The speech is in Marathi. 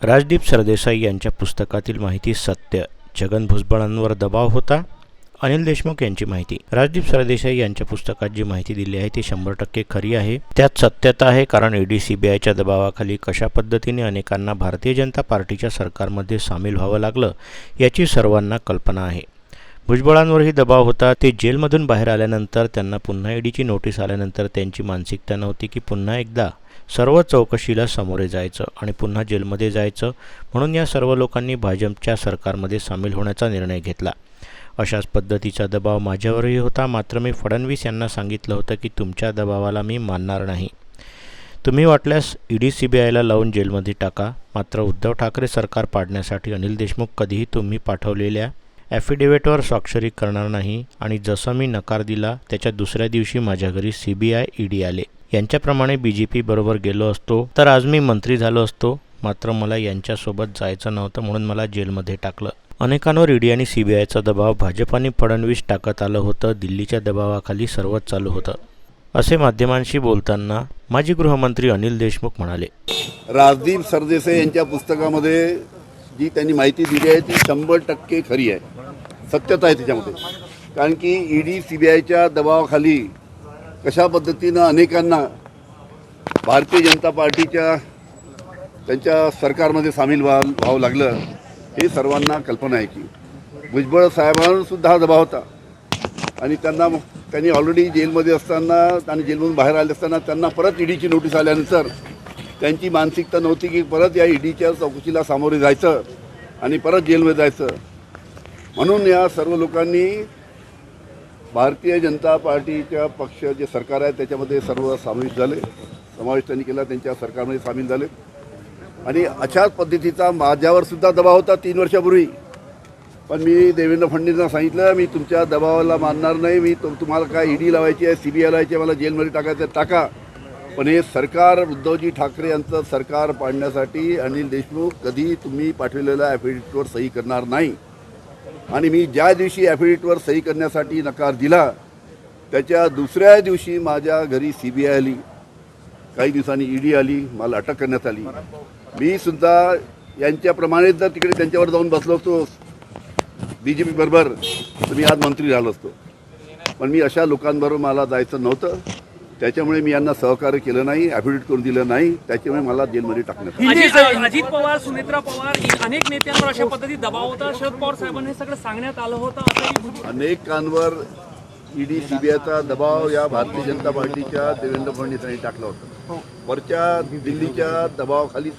राजदीप सरदेसाई यांच्या पुस्तकातील माहिती सत्य, छगन भुजबळांवर दबाव होता. अनिल देशमुख यांची माहिती. राजदीप सरदेसाई यांच्या पुस्तकात जी माहिती दिली आहे ती 100% खरी आहे. त्यात सत्यता आहे, कारण ईडी सीबीआयच्या दबावाखाली कशा पद्धतीने अनेकांना भारतीय जनता पार्टीच्या सरकारमध्ये सामील व्हावं लागलं याची सर्वांना कल्पना आहे. भुजबळांवरही दबाव होता. ते जेलमधून बाहेर आल्यानंतर त्यांना पुन्हा ईडीची नोटीस आल्यानंतर त्यांची मानसिकता नव्हती की पुन्हा एकदा सर्व चौकशीला सामोरे जायचं आणि पुन्हा जेलमध्ये जायचं. म्हणून या सर्व लोकांनी भाजपच्या सरकारमध्ये सामील होण्याचा निर्णय घेतला. अशाच पद्धतीचा दबाव माझ्यावरही होता. मात्र मी फडणवीस यांना सांगितलं होतं की तुमच्या दबावाला मी मानणार नाही. तुम्ही वाटल्यास ईडी सीबीआयला लावून जेलमध्ये टाका. मात्र उद्धव ठाकरे सरकार पाडण्यासाठी अनिल देशमुख कधीही तुम्ही पाठवलेल्या ॲफिडेव्हिटवर स्वाक्षरी करणार नाही. आणि जसं मी नकार दिला त्याच्या दुसऱ्या दिवशी माझ्या घरी सीबीआय ईडी आले. यांच्याप्रमाणे BJP बरोबर गेलो असतो तर आज मी मंत्री झालो असतो. मात्र मला यांच्यासोबत जायचं नव्हतं, म्हणून मला जेलमध्ये टाकलं. अनेकांवर ईडी आणि सीबीआयचा दबाव भाजप आणि फडणवीस टाकत आलं होतं. दिल्लीच्या दबावाखाली सर्वच चालू होतं, असे माध्यमांशी बोलताना माजी गृहमंत्री अनिल देशमुख म्हणाले. राजदीप सरदेसाई यांच्या पुस्तकामध्ये जी त्यांनी माहिती दिली आहे ती 100% खरी आहे, सत्यता आहे त्याच्यामध्ये. कारण की ईडी सीबीआयच्या दबावाखाली कशा पद्धतीनं अनेकांना भारतीय जनता पार्टीच्या त्यांच्या सरकारमध्ये सामील व्हावं लागलं हे सर्वांना कल्पना आहे. की भुजबळ साहेबांवरसुद्धा हा दबाव होता आणि त्यांनी ऑलरेडी जेलमध्ये असताना आणि जेलमधून बाहेर आले असताना त्यांना परत ईडीची नोटीस आल्यानंतर त्यांची मानसिकता नव्हती की परत या ईडीच्या चौकशीला सामोरे जायचं आणि परत जेलमध्ये जायचं. म्हणून या सर्व लोकांनी भारतीय जनता पार्टीच्या पक्ष जे सरकार आहे त्याच्यामध्ये सर्व समावेश त्यांनी केला, त्यांच्या सरकारमध्ये सामील झाले. आणि अशाच पद्धतीचा माझ्यावरसुद्धा दबाव होता 3 वर्षापूर्वी. पण मी देवेंद्र फडणवीसांना सांगितलं मी तुमच्या दबावाला मानणार नाही. मी तुम्हाला काय ईडी लावायची आहे, सीबीआय लावायची आहे, मला जेलमध्ये टाकायचं टाका. पण हे सरकार उद्धवजी ठाकरे यांचं सरकार पाडण्यासाठी अनिल देशमुख कधी तुम्ही पाठवलेल्या ॲफिडेव्हिटवर सही करणार नाही. आणि मी ज्या दिवशी ॲफिडेव्हिटवर सही करण्यासाठी नकार दिला त्याच्या दुसऱ्या दिवशी माझ्या घरी सीबीआय आली, काही दिवसांनी ईडी आली, मला अटक करण्यात आली. मी सुद्धा यांच्याप्रमाणेच जर तिकडे त्यांच्यावर जाऊन बसलो असतो BJP बरोबर तर मी आज मंत्री झालो असतो. पण मी अशा लोकांबरोबर मला जायचं नव्हतं. त्याच्यामुळे मी यांना सहकार्य केलं नाही, ॲफिडेव्हिट करून दिलं नाही. त्याच्यामुळे मला जेलमध्ये टाकण्यात आलं. अजित पवार, सुनेत्रा पवार, अनेक नेत्यांवर अशा पद्धतीत दबाव होता. शरद पवार साहेबांनी सगळं सांगण्यात आलं होतं. अनेकांवर ईडी सीबीआयचा दबाव या भारतीय जनता पार्टीच्या देवेंद्र फडणवीस यांनी टाकला होता. वरच्या दिल्लीच्या दबावाखाली